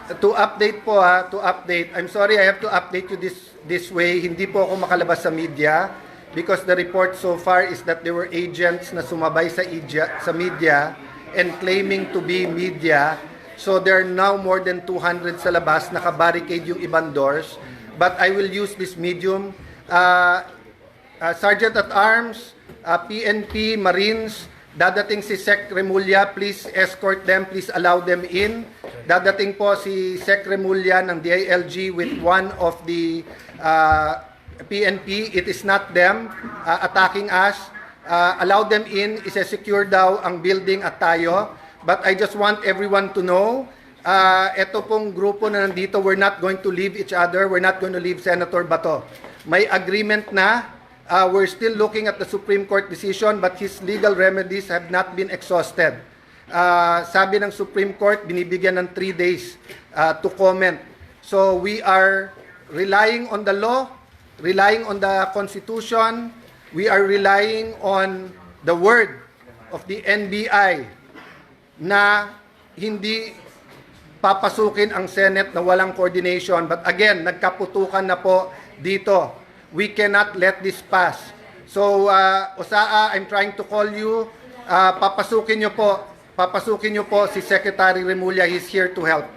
To update po to update. I'm sorry, I have to update you this way. Hindi po ako makalabas sa media because the report so far is that there were agents na sumabay sa media and claiming to be media. So there are now more than 200 sa labas, naka-barricade yung ibang doors. But I will use this medium. Sergeant at Arms, PNP, Marines, dadating si Sec Remulla, please escort them, please allow them in. Dadating po si Sec Remulla ng DILG with one of the PNP. It is not them attacking us. Allow them in, isa-secure daw ang building at tayo. But I just want everyone to know, ito pong grupo na nandito, we're not going to leave each other, we're not going to leave Senator Bato. May agreement na. We're still looking at the Supreme Court decision, but his legal remedies have not been exhausted. Sabi ng Supreme Court, binibigyan ng 3 days to comment. So we are relying on the law, relying on the Constitution, we are relying on the word of the NBI na hindi papasukin ang Senate na walang coordination. But again, nagkaputukan na po dito. We cannot let this pass. So, Osaa, I'm trying to call you. Papasukin niyo po si Secretary Remulla. He's here to help.